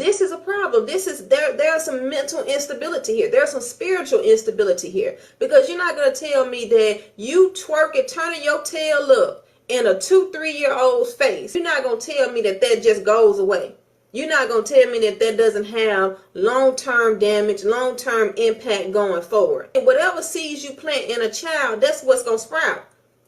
this is a problem. There's some mental instability here. There's some spiritual instability here, because you're not going to tell me that you twerking, turning your tail up in a 2-3-year-old's face. You're not going to tell me that just goes away. You're not going to tell me that doesn't have long-term damage, long-term impact going forward. And whatever seeds you plant in a child, that's what's going to sprout.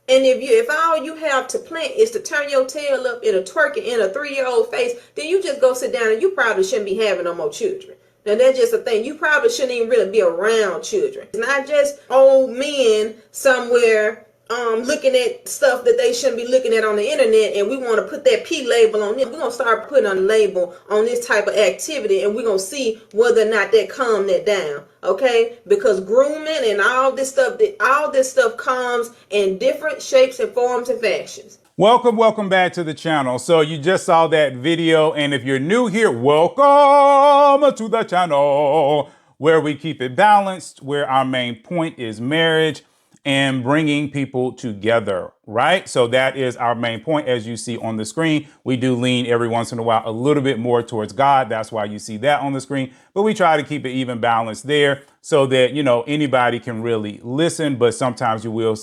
And if all you have to plant is to turn your tail up in a twerking in a 3-year-old face, then you just go sit down and you probably shouldn't be having no more children. Now, that's just a thing. You probably shouldn't even really be around children. It's not just old men somewhere looking at stuff that they shouldn't be looking at on the internet, and we want to put that P label on it. We're going to start putting a label on this type of activity, and we're going to see whether or not that calm that down. Okay, because grooming and all this stuff comes in different shapes and forms and fashions. Welcome back to the channel. So you just saw that video, and if you're new here, welcome to the channel where we keep it balanced, where our main point is marriage and bringing people together, right? So that is our main point. As you see on the screen, we do lean every once in a while a little bit more towards God. That's why you see that on the screen, but we try to keep it even balanced there so that, anybody can really listen, but sometimes you will,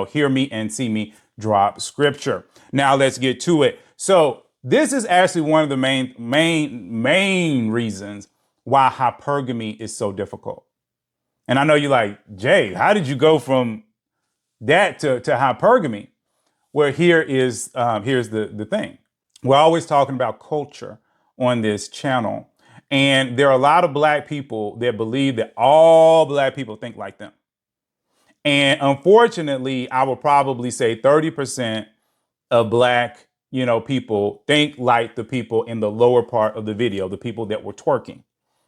hear me and see me drop scripture. Now let's get to it. So this is actually one of the main reasons why hypergamy is so difficult. And I know you're like, Jay, how did you go from that to hypergamy? Well, here's the thing. We're always talking about culture on this channel. And there are a lot of Black people that believe that all Black people think like them. And unfortunately, I would probably say 30% of Black, people think like the people in the lower part of the video, the people that were twerking.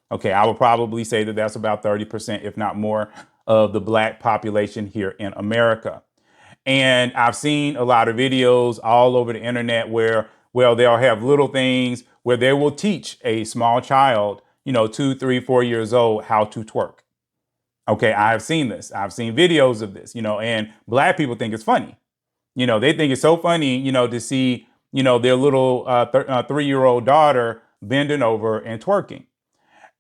Okay, I would probably say that that's about 30%, if not more, of the Black population here in America. And I've seen a lot of videos all over the internet where, they'll have little things where they will teach a small child, 2, 3, 4 years old, how to twerk. Okay, I've seen this. I've seen videos of this, and Black people think it's funny. They think it's so funny, to see, their little 3-year-old daughter bending over and twerking.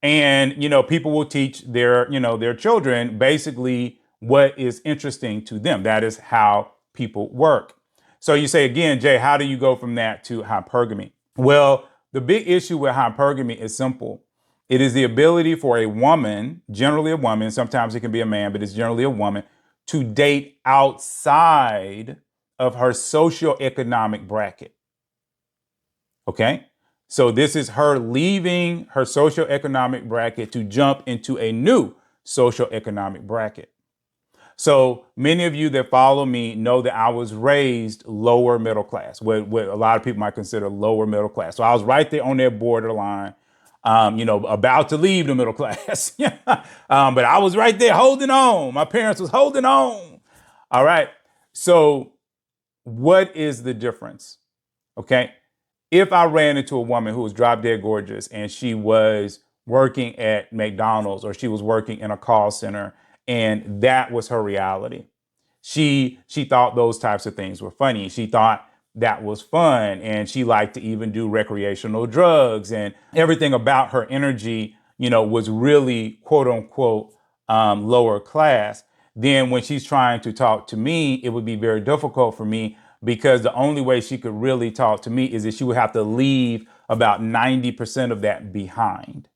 And, people will teach their children basically what is interesting to them. That is how people work. So you say, again, Jay, how do you go from that to hypergamy? Well, the big issue with hypergamy is simple. It is the ability for a woman, generally a woman, sometimes it can be a man, but it's generally a woman, to date outside of her socioeconomic bracket. Okay? So this is her leaving her socioeconomic bracket to jump into a new socioeconomic bracket. So many of you that follow me know that I was raised lower middle class, what a lot of people might consider lower middle class. So I was right there on that borderline, about to leave the middle class. But I was right there holding on. My parents was holding on. All right. So what is the difference? Okay. If I ran into a woman who was drop dead gorgeous and she was working at McDonald's or she was working in a call center and that was her reality, she thought those types of things were funny. She thought that was fun, and she liked to even do recreational drugs, and everything about her energy, was really quote unquote lower class. Then when she's trying to talk to me, it would be very difficult for me, because the only way she could really talk to me is that she would have to leave about 90% of that behind.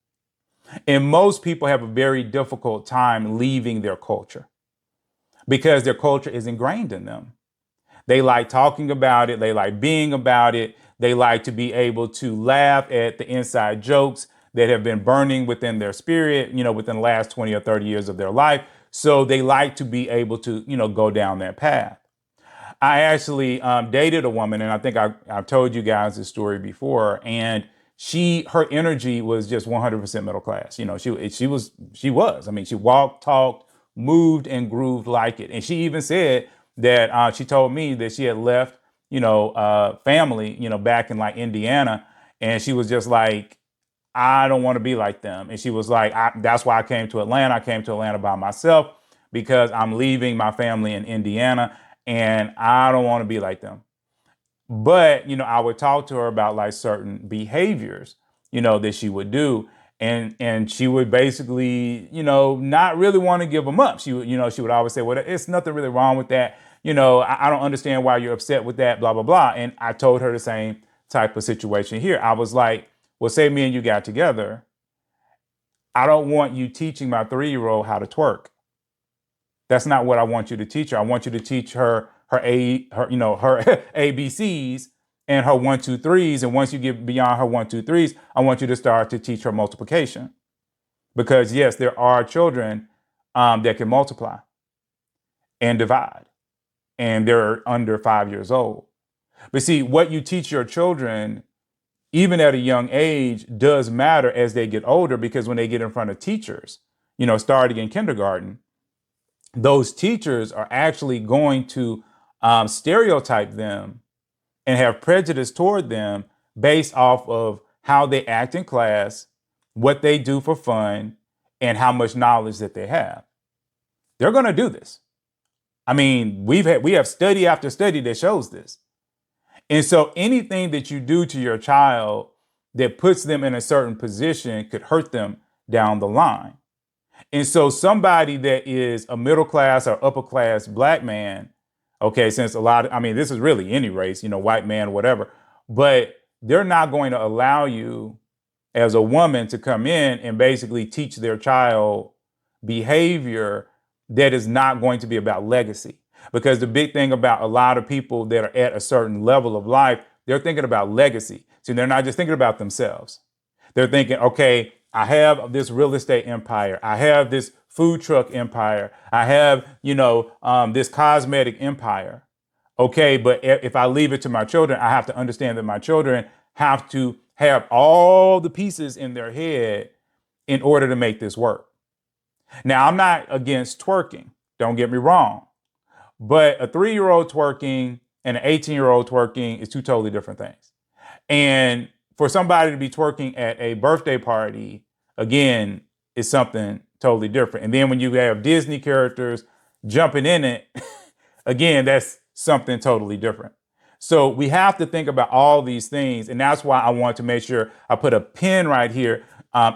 And most people have a very difficult time leaving their culture because their culture is ingrained in them. They like talking about it. They like being about it. They like to be able to laugh at the inside jokes that have been burning within their spirit, within the last 20 or 30 years of their life. So they like to be able to, go down that path. I actually dated a woman, and I think I've told you guys this story before, and her energy was just 100% middle class. She was. I mean, she walked, talked, moved, and grooved like it. And she even said that she told me that she had left, family, back in like Indiana, and she was just like, I don't want to be like them. And she was like, that's why I came to Atlanta. I came to Atlanta by myself because I'm leaving my family in Indiana and I don't want to be like them. But, I would talk to her about like certain behaviors that she would do. And she would basically, not really want to give them up. She would, she would always say, well, it's nothing really wrong with that. I don't understand why you're upset with that, blah, blah, blah. And I told her the same type of situation here. I was like, well, say me and you got together. I don't want you teaching my 3-year-old how to twerk. That's not what I want you to teach her. I want you to teach her her ABCs and her 1, 2, 3s. And once you get beyond her 1, 2, 3s, I want you to start to teach her multiplication. Because yes, there are children that can multiply and divide, and they're under 5 years old. But see, what you teach your children, even at a young age, does matter as they get older, because when they get in front of teachers, starting in kindergarten, those teachers are actually going to stereotype them and have prejudice toward them based off of how they act in class, what they do for fun, and how much knowledge that they have. They're going to do this. I mean, we have study after study that shows this. And so anything that you do to your child that puts them in a certain position could hurt them down the line. And so somebody that is a middle class or upper class black man, okay, since this is really any race, white man, whatever, but they're not going to allow you as a woman to come in and basically teach their child behavior that is not going to be about legacy. Because the big thing about a lot of people that are at a certain level of life, they're thinking about legacy. So they're not just thinking about themselves. They're thinking, okay, I have this real estate empire. I have this food truck empire. I have, this cosmetic empire. Okay, but if I leave it to my children, I have to understand that my children have to have all the pieces in their head in order to make this work. Now, I'm not against twerking. Don't get me wrong. But a 3-year-old twerking and an 18-year-old twerking is two totally different things. And for somebody to be twerking at a birthday party, again, is something totally different. And then when you have Disney characters jumping in it, again, that's something totally different. So we have to think about all these things. And that's why I want to make sure I put a pin right here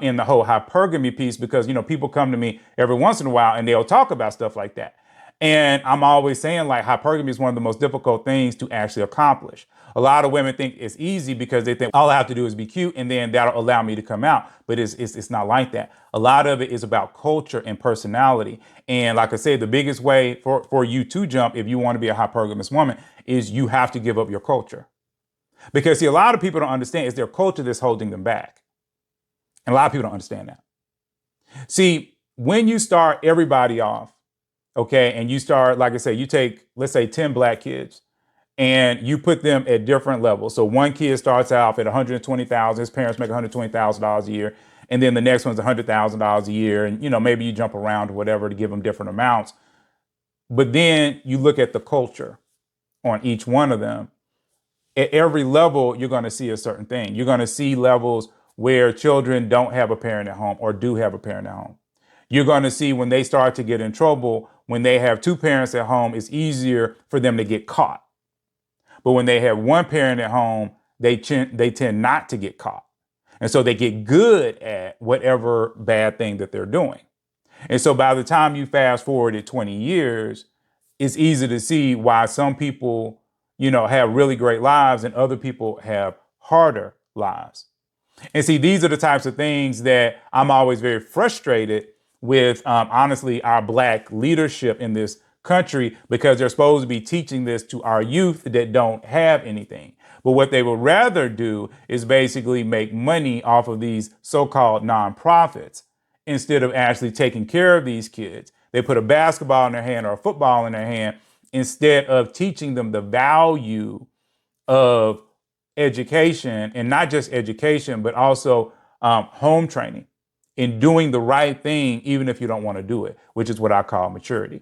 in the whole hypergamy piece, because, people come to me every once in a while and they'll talk about stuff like that. And I'm always saying, like, hypergamy is one of the most difficult things to actually accomplish. A lot of women think it's easy because they think all I have to do is be cute and then that'll allow me to come out. But it's not like that. A lot of it is about culture and personality. And like I said, the biggest way for you to jump, if you want to be a hypergamous woman, is you have to give up your culture. Because see, a lot of people don't understand it's their culture that's holding them back. And a lot of people don't understand that. See, when you start everybody off, okay, and you start, like I say, you take, let's say, 10 black kids, and you put them at different levels. So one kid starts out at $120,000, his parents make $120,000 a year, and then the next one's $100,000 a year, and maybe you jump around or whatever to give them different amounts. But then you look at the culture on each one of them. At every level, you're going to see a certain thing. You're going to see levels where children don't have a parent at home or do have a parent at home. You're going to see when they start to get in trouble, when they have 2 parents at home, it's easier for them to get caught. But when they have 1 parent at home, they tend not to get caught. And so they get good at whatever bad thing that they're doing. And so by the time you fast forward at 20 years, it's easy to see why some people, have really great lives and other people have harder lives. And see, these are the types of things that I'm always very frustrated with, honestly, our black leadership in this country, because they're supposed to be teaching this to our youth that don't have anything. But what they would rather do is basically make money off of these so-called nonprofits instead of actually taking care of these kids. They put a basketball in their hand or a football in their hand instead of teaching them the value of education, and not just education, but also home training in doing the right thing, even if you don't want to do it, which is what I call maturity.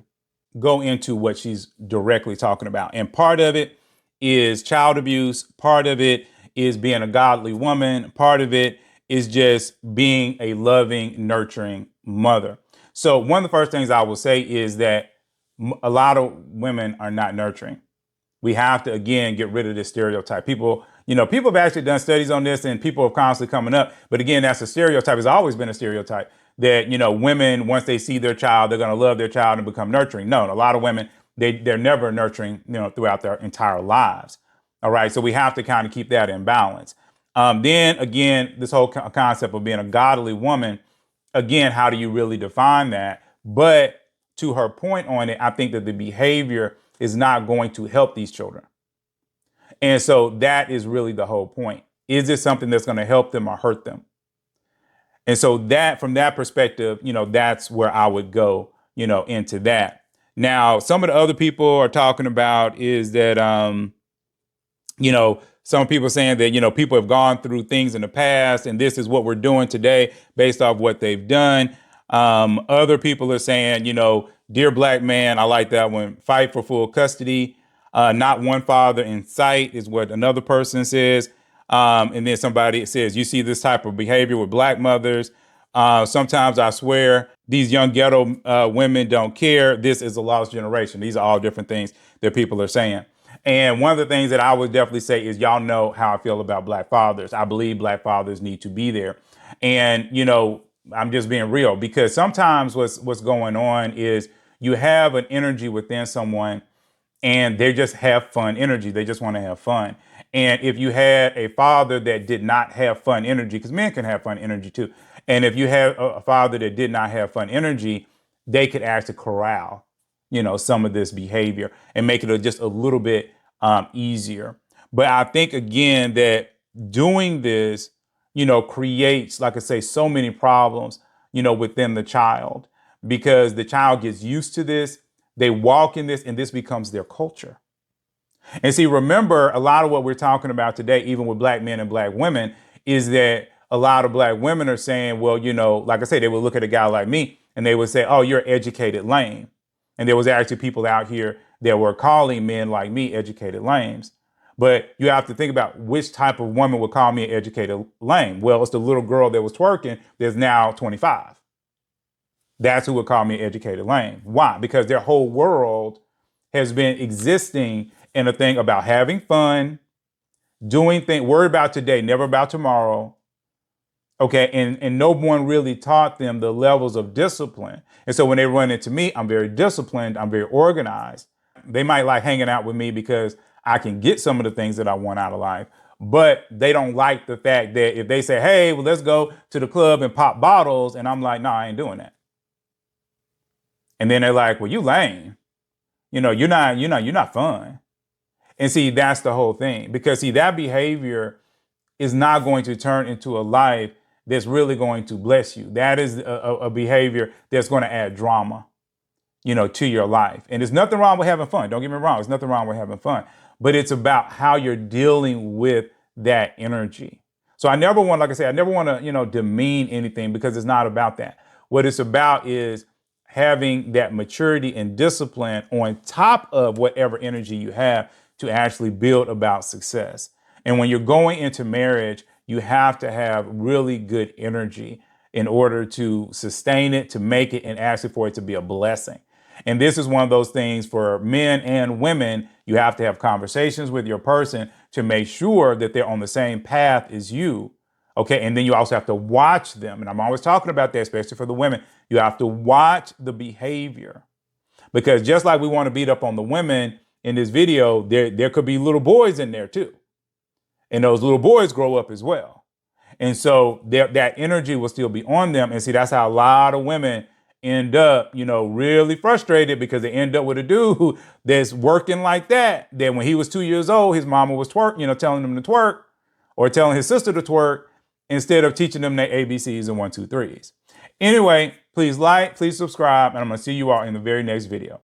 Go into what she's directly talking about. And part of it is child abuse. Part of it is being a godly woman. Part of it is just being a loving, nurturing mother. So one of the first things I will say is that a lot of women are not nurturing. We have to, again, get rid of this stereotype. People, People have actually done studies on this and people are constantly coming up. But again, that's a stereotype. It's always been a stereotype that, women, once they see their child, they're going to love their child and become nurturing. No, a lot of women, they're never nurturing, throughout their entire lives. All right. So we have to kind of keep that in balance. Then again, this whole concept of being a godly woman, again, how do you really define that? But to her point on it, I think that the behavior is not going to help these children. And so that is really the whole point. Is it something that's going to help them or hurt them? And so that, from that perspective, that's where I would go, into that. Now, some of the other people are talking about is that, some people saying that, people have gone through things in the past and this is what we're doing today based off what they've done. Other people are saying, dear black man, I like that one, fight for full custody. Not one father in sight is what another person says. And then somebody says, you see this type of behavior with black mothers. Sometimes I swear these young ghetto women don't care. This is a lost generation. These are all different things that people are saying. And one of the things that I would definitely say is, y'all know how I feel about black fathers. I believe black fathers need to be there. And, I'm just being real, because sometimes what's going on is you have an energy within someone and they just have fun energy. They just want to have fun. And if you had a father that did not have fun energy, because men can have fun energy too. And if you have a father that did not have fun energy, they could actually corral, some of this behavior and make it just a little bit easier. But I think, again, that doing this, creates, like I say, so many problems, within the child, because the child gets used to this. They walk in this and this becomes their culture. And see, remember, a lot of what we're talking about today, even with black men and black women, is that a lot of black women are saying, well, like I say, they would look at a guy like me and they would say, oh, you're educated lame. And there was actually people out here that were calling men like me educated lames. But you have to think about which type of woman would call me an educated lame. Well, it's the little girl that was twerking that's now 25. That's who would call me an educated lame. Why? Because their whole world has been existing in a thing about having fun, doing things, worry about today, never about tomorrow. Okay. And no one really taught them the levels of discipline. And so when they run into me, I'm very disciplined. I'm very organized. They might like hanging out with me because I can get some of the things that I want out of life. But they don't like the fact that if they say, hey, well, let's go to the club and pop bottles. And I'm like, no, I ain't doing that. And then they're like, well, you lame. You're not fun. And see, that's the whole thing, because see, that behavior is not going to turn into a life that's really going to bless you. That is a behavior that's going to add drama, to your life. And there's nothing wrong with having fun. Don't get me wrong. There's nothing wrong with having fun, but it's about how you're dealing with that energy. So I never want, like I said, I never want to, demean anything, because it's not about that. What it's about is having that maturity and discipline on top of whatever energy you have to actually build about success. And when you're going into marriage, you have to have really good energy in order to sustain it, to make it, and actually for it to be a blessing. And this is one of those things for men and women. You have to have conversations with your person to make sure that they're on the same path as you. Okay. And then you also have to watch them. And I'm always talking about that, especially for the women. You have to watch the behavior, because just like we want to beat up on the women in this video, there could be little boys in there too. And those little boys grow up as well. And so that energy will still be on them. And see, that's how a lot of women end up, really frustrated, because they end up with a dude that's working like that. That when he was 2 years old, his mama was telling him to twerk, or telling his sister to twerk, instead of teaching them their ABCs and 1, 2, 3s. Anyway, please like, please subscribe, and I'm going to see you all in the very next video.